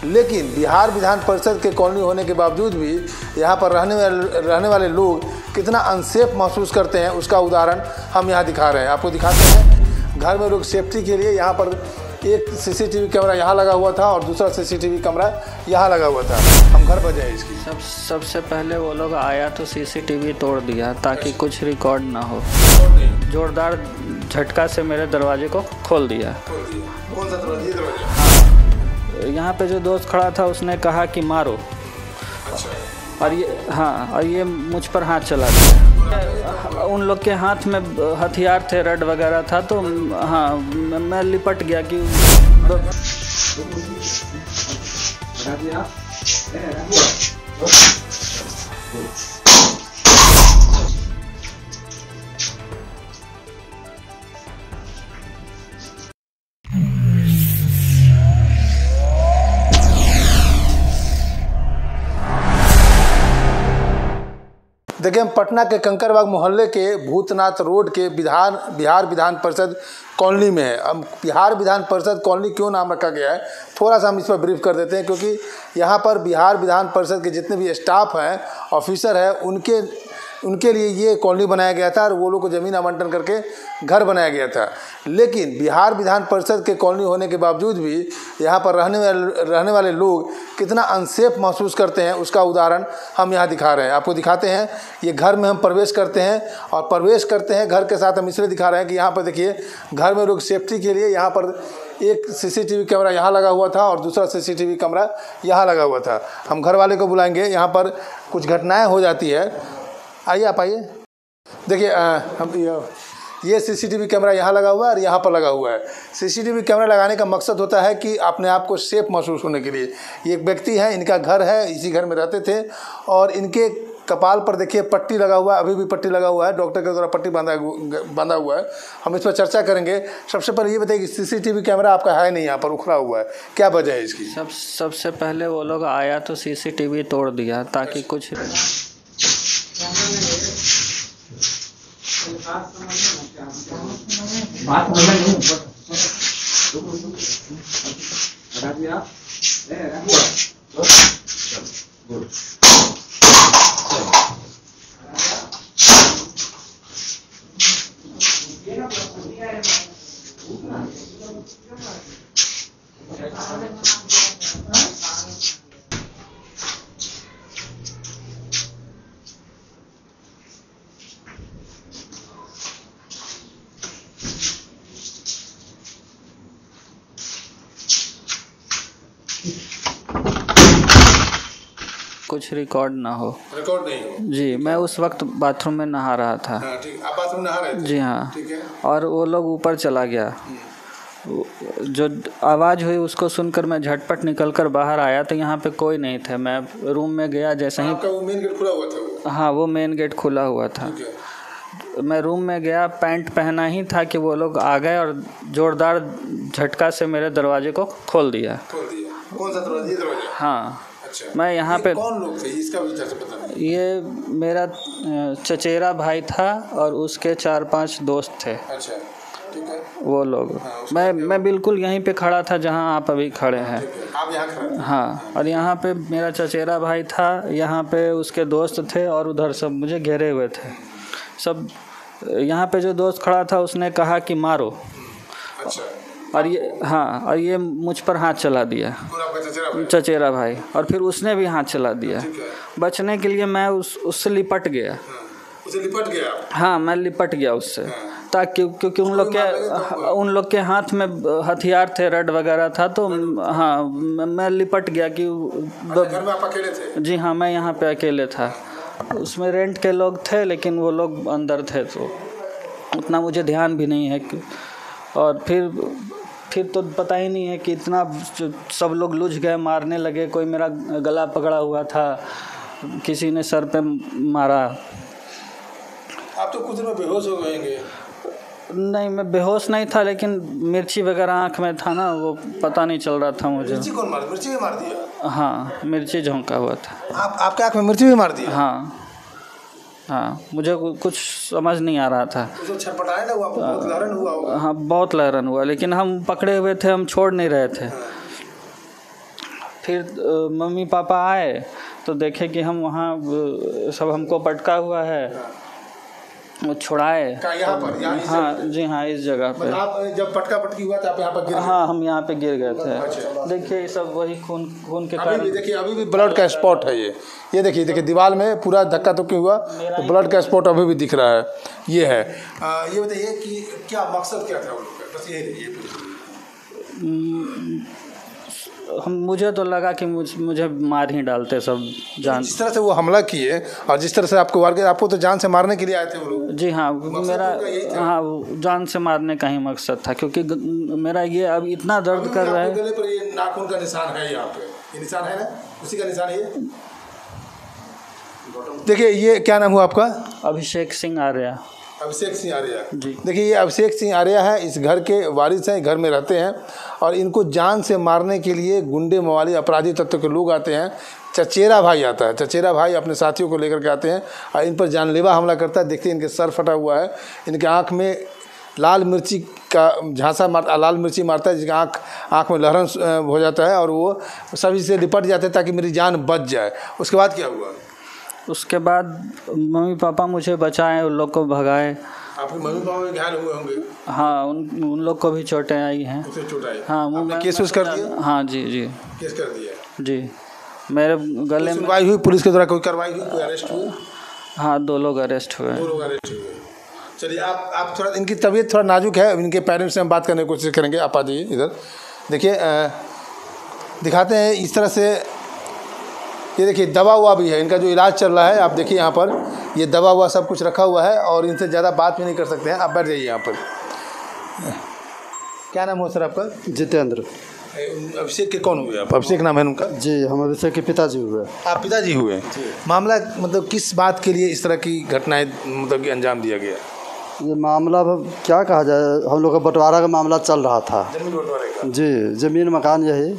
लेकिन बिहार विधान परिषद के कॉलोनी होने के बावजूद भी यहाँ पर रहने वाले लोग कितना अनसेफ महसूस करते हैं, उसका उदाहरण हम यहाँ दिखा रहे हैं। आपको दिखाते हैं। घर में लोग सेफ्टी के लिए यहाँ पर एक सीसीटीवी कैमरा यहाँ लगा हुआ था और दूसरा सीसीटीवी कैमरा यहाँ लगा हुआ था। हम घर पर जाए इसकी। सबसे पहले वो लोग आया तो सीसीटीवी तोड़ दिया ताकि कुछ रिकॉर्ड ना हो। जोरदार झटका से मेरे दरवाजे को खोल दिया। कौन सा दरवाजा? हाँ, यहाँ पे जो दोस्त खड़ा था उसने कहा कि मारो। और ये मुझ पर हाथ चला दिया। उन लोग के हाथ में हथियार थे, रड वगैरह था, तो हाँ मैं लिपट गया कि देखिए, हम पटना के कंकड़बाग मोहल्ले के भूतनाथ रोड के बिहार विधान परिषद कॉलोनी में है। अब बिहार विधान परिषद कॉलोनी क्यों नाम रखा गया है, थोड़ा सा हम इस पर ब्रीफ कर देते हैं। क्योंकि यहाँ पर बिहार विधान परिषद के जितने भी स्टाफ हैं, ऑफिसर हैं, उनके लिए ये कॉलोनी बनाया गया था और वो लोग को ज़मीन आवंटन करके घर बनाया गया था। लेकिन बिहार विधान परिषद के कॉलोनी होने के बावजूद भी यहाँ पर रहने वाले लोग कितना अनसेफ महसूस करते हैं, उसका उदाहरण हम यहाँ दिखा रहे हैं। आपको दिखाते हैं। ये घर में हम प्रवेश करते हैं और प्रवेश करते हैं घर के साथ हम इसलिए दिखा रहे हैं कि यहाँ पर देखिए, घर में लोग सेफ्टी के लिए यहाँ पर एक सीसीटीवी कैमरा यहाँ लगा हुआ था और दूसरा सीसीटीवी कैमरा यहाँ लगा हुआ था। हम घर वाले को बुलाएंगे। यहाँ पर कुछ घटनाएँ हो जाती है। आइए, आप आइए। देखिए, हम ये सीसीटीवी कैमरा यहाँ लगा हुआ है और यहाँ पर लगा हुआ है। सीसीटीवी कैमरा लगाने का मकसद होता है कि अपने आप को सेफ महसूस होने के लिए। ये एक व्यक्ति है, इनका घर है, इसी घर में रहते थे और इनके कपाल पर देखिए पट्टी लगा हुआ है, अभी भी पट्टी लगा हुआ है, डॉक्टर के द्वारा पट्टी बांधा हुआ है। हम इस पर चर्चा करेंगे। सबसे पहले ये बताइए कि सीसीटीवी कैमरा आपका है नहीं, यहाँ पर उखड़ा हुआ है, क्या वजह है इसकी? सबसे पहले वो लोग आया तो सीसीटीवी तोड़ दिया ताकि कुछ रिकॉर्ड ना हो। रिकॉर्ड नहीं हो? जी, मैं उस वक्त बाथरूम में नहा रहा था। हाँ, ठीक। आप बाथरूम नहा रहे थे? जी हाँ। ठीक है। और वो लोग ऊपर चला गया। जो आवाज़ हुई उसको सुनकर मैं झटपट निकलकर बाहर आया तो यहाँ पे कोई नहीं था। मैं रूम में गया, जैसे ही आपका वो मेन गेट खुला हुआ था वो? हाँ, वो मेन गेट खुला हुआ था। मैं रूम में गया, पैंट पहना ही था कि वो लोग आ गए और जोरदार झटका से मेरे दरवाजे को खोल दिया। कौन सा दरवाजा? ये दरवाजा? हाँ। अच्छा। मैं यहाँ पे कौन लोग थे, इसका भी पता नहीं। ये मेरा चचेरा भाई था और उसके 4-5 दोस्त थे। अच्छा, ठीक है। वो लोग। हाँ, मैं बिल्कुल यहीं पे खड़ा था जहाँ आप अभी खड़े हैं। आप यहाँ खड़े? हाँ, और यहाँ पे मेरा चचेरा भाई था, यहाँ पे उसके दोस्त थे और उधर सब मुझे घेरे हुए थे सब। यहाँ पे जो दोस्त खड़ा था उसने कहा कि मारो। अच्छा। और ये मुझ पर हाथ चला दिया, चचेरा भाई, और फिर उसने भी हाथ चला दिया। बचने के लिए मैं उससे लिपट गया। उसे लिपट गया? हाँ, मैं लिपट गया उससे, ताकि क्योंकि उन लोग के हाथ में हथियार थे, रड वगैरह था, तो हाँ मैं लिपट गया कि घर में आप अकेले थे? जी हाँ, मैं यहाँ पे अकेले था। उसमें रेंट के लोग थे लेकिन वो लोग अंदर थे तो उतना मुझे ध्यान भी नहीं है। और फिर तो पता ही नहीं है कि इतना सब लोग लुझ गए, मारने लगे। कोई मेरा गला पकड़ा हुआ था, किसी ने सर पे मारा। आप तो कुछ देर में बेहोश हो गएंगे? नहीं, मैं बेहोश नहीं था, लेकिन मिर्ची वगैरह आँख में था ना, वो पता नहीं चल रहा था मुझे। मिर्ची कौन मारा? मिर्ची भी मार दिया? हाँ, मिर्ची झोंका हुआ था। आपके आँख में मिर्ची भी मार दिया? हाँ, मुझे कुछ समझ नहीं आ रहा था। छटपटाया ना, हुआ बहुत लहरन हुआ होगा? हाँ, बहुत लहरन हुआ, लेकिन हम पकड़े हुए थे, हम छोड़ नहीं रहे थे। फिर मम्मी पापा आए तो देखे कि हम वहाँ सब हमको पटका हुआ है, वो छुड़ाए। यहाँ पर हाँ जी हाँ, इस जगह पे। आप जब पटका पटकी हुआ था आप यहाँ पर गिर गए? हाँ, हम यहाँ पे गिर गए थे। देखिए ये सब वही खून के कारण। देखिए अभी भी ब्लड का स्पॉट है ये देखिए दीवार में पूरा धक्का तो क्यों हुआ, तो ब्लड का स्पॉट अभी भी दिख रहा है। ये है ये बताइए कि क्या मकसद क्या था उन लोग का, बस ये मुझे तो लगा कि मुझे मार ही डालते सब जान। जिस तरह से वो हमला किए और जिस तरह से आपको वार किया, आपको तो जान से मारने के लिए आए थे वो लोग? जी हाँ, मेरा हाँ जान से मारने का ही मकसद था, क्योंकि मेरा ये अब इतना दर्द कर रहा है। गले पर ये नाखून का निशान है, यहाँ पे ये निशान है ना, उसी का निशान है ये। देखिए ये क्या नाम हुआ आपका? अभिषेक सिंह आर्या। अभिषेक सिंह आर्या जी। देखिए ये अभिषेक सिंह आर्या है, इस घर के वारिस हैं, घर में रहते हैं और इनको जान से मारने के लिए गुंडे मवाली अपराधी तत्व के लोग आते हैं। चचेरा भाई आता है, चचेरा भाई अपने साथियों को लेकर के आते हैं और इन पर जानलेवा हमला करता है। देखते हैं इनके सर फटा हुआ है, इनके आँख में लाल मिर्ची का झांसा लाल मिर्ची मारता है, जिसके आँख में लहरन हो जाता है और वो सभी से लिपट जाते हैं ताकि मेरी जान बच जाए। उसके बाद क्या हुआ? उसके बाद मम्मी पापा मुझे बचाए, उन लोग को भगाए। आपके मम्मी पापा भी घायल हुए होंगे? हाँ, उन लोग को भी चोटें आई हैं। चोट आई? हाँ, आपने केस कर दिया? हाँ जी जी, केस कर दिया जी। मेरे गले में सुनवाई हुई, पुलिस के द्वारा कोई कार्रवाई हुई, कोई अरेस्ट हुए? हाँ, 2 लोग अरेस्ट हुए। 2 लोग अरेस्ट हुए। चलिए आप थोड़ा, इनकी तबीयत थोड़ा नाजुक है, इनके पेरेंट्स से हम बात करने की कोशिश करेंगे। आप आ जाइए इधर, देखिए दिखाते हैं इस तरह से। ये देखिए दवा हुआ भी है, इनका जो इलाज चल रहा है, आप देखिए यहाँ पर ये दवा हुआ सब कुछ रखा हुआ है और इनसे ज़्यादा बात भी नहीं कर सकते हैं। आप बैठ जाइए यहाँ पर। क्या नाम हो सर आपका? जितेंद्र। अभिषेक के कौन हुए आप? अभिषेक नाम है उनका? जी, हम अभिषेक के पिताजी हुए। आप पिताजी हुए? मामला मतलब किस बात के लिए इस तरह की घटनाएं मतलब कि अंजाम दिया गया? ये मामला क्या कहा जाए, हम लोग का बंटवारा का मामला चल रहा था। जमीन बंटवारे का? जी, ज़मीन मकान यही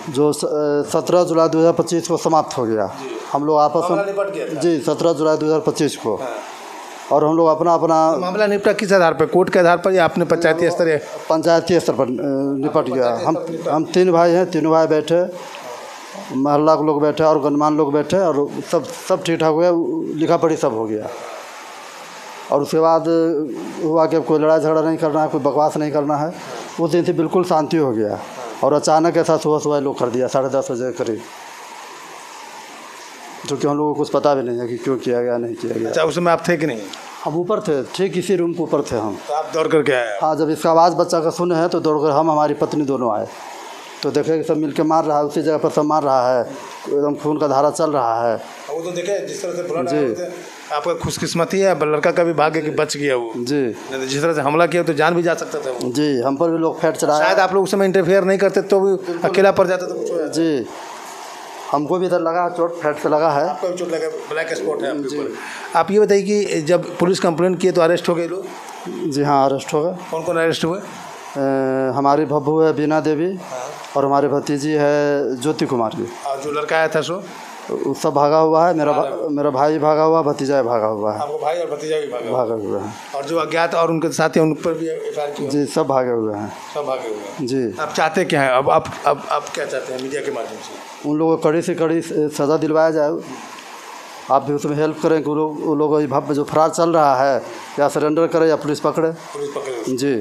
जो 17 जुलाई 2025 को समाप्त हो गया। हम लोग आपस में निपट गया था? जी, 17 जुलाई 2025 को। और हम लोग अपना मामला निपटा किस आधार पर? कोर्ट के आधार पर या अपने पंचायती स्तर? पंचायती स्तर पर निपट गया। हम 3 भाई हैं, तीनों भाई बैठे, मोहल्ला के लोग बैठे और गणमान्य लोग बैठे और सब ठीक ठाक हो गया, लिखा पढ़ी सब हो गया। और उसके बाद हुआ कि कोई लड़ाई झगड़ा नहीं करना है, कोई बकवास नहीं करना है। उस दिन से बिल्कुल शांति हो गया और अचानक ऐसा सुबह लोग कर दिया 10:30 बजे के करीब, जो कि हम लोगों को कुछ पता भी नहीं है कि क्यों किया गया नहीं किया गया। अच्छा, उस समय आप थे कि नहीं? हम ऊपर थे, ठीक इसी रूम के ऊपर थे हम। तो आप दौड़ करके आए? हाँ, जब इसका आवाज़ बच्चा का सुने हैं तो दौड़कर हम हमारी पत्नी दोनों आए तो देखे कि सब मिलके मार रहा है, उसी जगह पर सब मार रहा है, एकदम खून का धारा चल रहा है। वो तो देखे जिस तरह से ब्लड आया, आपका खुशकिस्मती है, लड़का का भी भाग्य कि बच गया वो। जी, जिस तरह से हमला किया तो जान भी जा सकता था वो। जी, हम पर भी लोग फैट चढ़ाए। शायद आप लोग उस समय इंटरफेयर नहीं करते तो भी अकेला पड़ जाता तो कुछ हो जाता। जी, हमको भी इधर लगा चोट, फैट से लगा है। आपको चोट लगा, ब्लैक स्पॉट है आपके ऊपर। आप ये बताइए कि जब पुलिस कंप्लेंट किए तो अरेस्ट हो गए लोग? जी हाँ, अरेस्ट हो गए। कौन कौन अरेस्ट हुए? हमारी भब्बू है बीना देवी और हमारी भतीजी है ज्योति कुमारी। और जो लड़का आया था सो सब भागा हुआ है। मेरा भाई भागा हुआ, भतीजा भागा हुआ है। आपको भाई और भतीजा भी भागा हुआ है। और जो अज्ञात और उनके साथी उन पर भी एफआईआर की? जी, सब भागे हुए हैं। सब भागे हुए हैं। जी। आप चाहते क्या हैं अब? आप क्या चाहते हैं मीडिया के माध्यम से? उन लोगों को कड़ी से कड़ी सज़ा दिलवाया जाए। आप भी उसमें हेल्प करें कि वो लोग भव्य जो फरार चल रहा है या सरेंडर करे या पुलिस पकड़े। पुलिस पकड़े? जी,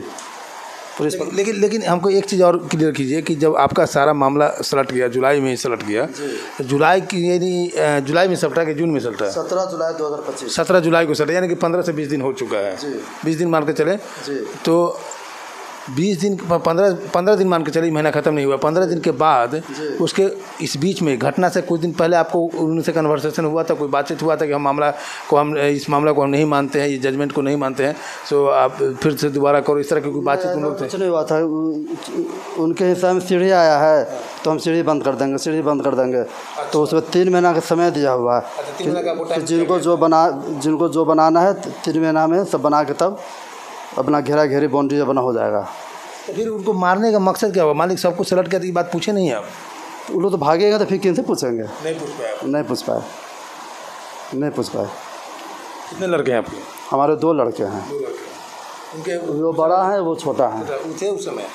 पुलिस लेकिन हमको एक चीज़ और क्लियर कीजिए कि जब आपका सारा मामला सलट गया, जुलाई में ही सलट गया, तो जुलाई में सलटा कि जून में सलटा? 17 जुलाई 2025। 17 जुलाई को सलटा, यानी कि 15 से 20 दिन हो चुका है। 20 दिन मान के चले तो 20 दिन 15 दिन मान के चलिए, महीना ख़त्म नहीं हुआ। 15 दिन के बाद उसके इस बीच में घटना से कुछ दिन पहले आपको उनसे कन्वर्सेशन हुआ था, कोई बातचीत हुआ था कि इस मामला को हम नहीं मानते हैं, ये जजमेंट को नहीं मानते हैं, सो आप फिर से दोबारा करो, इस तरह की कोई बातचीत उन लोग से? कुछ नहीं हुआ था। उनके हिसाब में सीढ़ी आया है तो हम सीढ़ी बंद कर देंगे। तो उसमें 3 महीना का समय दिया हुआ है। जिनको जो बनाना है 3 महीना में सब बना के तब अपना घेरी बाउंड्री बना हो जाएगा। तो फिर उनको मारने का मकसद क्या हुआ? मालिक सब कुछ सलट के ये बात पूछे नहीं आप? वो लोग तो भागेगा तो फिर किन से पूछेंगे? नहीं पूछ पाए। कितने लड़के हैं आपके? हमारे 2 लड़के हैं। उनके वो बड़ा है, वो छोटा है। थे उस समय?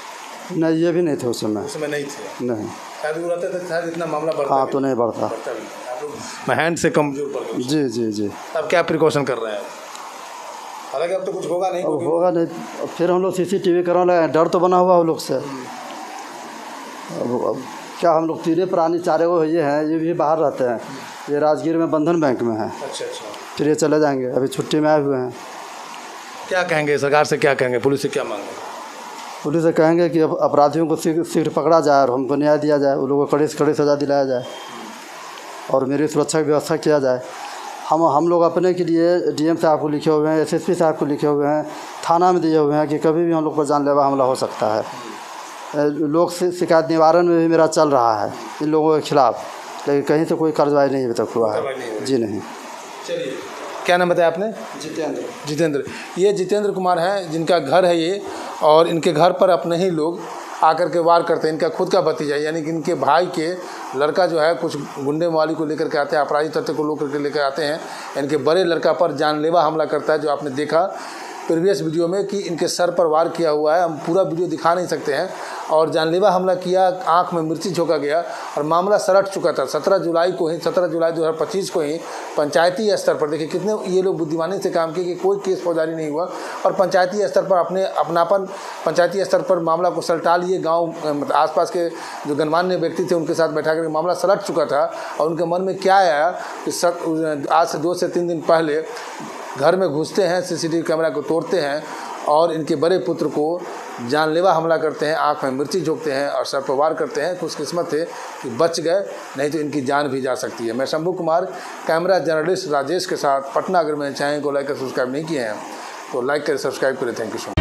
नहीं, ये भी नहीं थे उस समय। उस समय नहीं थे? नहीं। शायद वो रहते थे, शायद इतना मामला बढ़ता हाँ, भी तो नहीं बढ़ता। बढ़ता भी नहीं। आप लोग हैंड से कमजोर पड़ गए। जी जी जी। अब क्या प्रिकॉशन कर रहे हैं? हालांकि अब तो कुछ होगा नहीं, अब होगा नहीं। अब फिर हम लोग CCTV करवाने लगे, डर तो बना हुआ हम लोग से। अब क्या, हम लोग 3 प्राणी 4 ये हैं, ये भी बाहर रहते हैं। ये राजगीर में बंधन बैंक में है। अच्छा अच्छा। फिर ये चले जाएंगे, अभी छुट्टी में आए हुए हैं। क्या कहेंगे सरकार से, क्या कहेंगे, पुलिस से क्या मांगेंगे? पुलिस से कहेंगे कि अपराधियों को शीघ्र पकड़ा जाए और हमको न्याय दिया जाए, उन लोगों को कड़ी से कड़ी सज़ा दिलाया जाए और मेरी सुरक्षा की व्यवस्था किया जाए। हम लोग अपने के लिए DM साहब को लिखे हुए हैं, SSP साहब को लिखे हुए हैं, थाना में दिए हुए हैं कि कभी भी हम लोग पर जानलेवा हमला हो सकता है। लोक शिकायत निवारण में भी मेरा चल रहा है इन लोगों के खिलाफ़, लेकिन कहीं से कोई कार्रवाई नहीं अभी तक हुआ है। जी नहीं। चलिए, क्या नाम बताया आपने? जितेंद्र। जितेंद्र। ये जितेंद्र कुमार हैं, जिनका घर है ये, और इनके घर पर अपने ही लोग आकर के वार करते हैं। इनका खुद का भतीजा, यानी कि इनके भाई के लड़का जो है, कुछ गुंडे मवाली को लेकर के आते हैं, अपराधी तत्व को लेकर के लेकर आते हैं। इनके बड़े लड़का पर जानलेवा हमला करता है, जो आपने देखा प्रीवियस वीडियो में कि इनके सर पर वार किया हुआ है। हम पूरा वीडियो दिखा नहीं सकते हैं। और जानलेवा हमला किया, आंख में मिर्ची झोंका गया और मामला सलट चुका था। 17 जुलाई 2025 को ही पंचायती स्तर पर, देखिए कितने ये लोग बुद्धिमानी से काम किए कि कोई केस फौजदारी नहीं हुआ और पंचायती स्तर पर अपनापन पंचायती स्तर पर मामला को सलटा लिए। गाँव आसपास के जो गणमान्य व्यक्ति थे उनके साथ बैठा कर मामला सलट चुका था। और उनके मन में क्या आया कि आज से 2 से 3 दिन पहले घर में घुसते हैं, CCTV कैमरा को तोड़ते हैं और इनके बड़े पुत्र को जानलेवा हमला करते हैं, आंख में मिर्ची झोंकते हैं और सर पर वार करते हैं। खुशकिस्मत थे कि बच गए, नहीं तो इनकी जान भी जा सकती है। मैं शंभू कुमार, कैमरा जर्नलिस्ट राजेश के साथ, पटना। अगर मेरे चैनल को लाइक और सब्सक्राइब नहीं किए हैं तो लाइक करें, सब्सक्राइब करें। Thank you so much.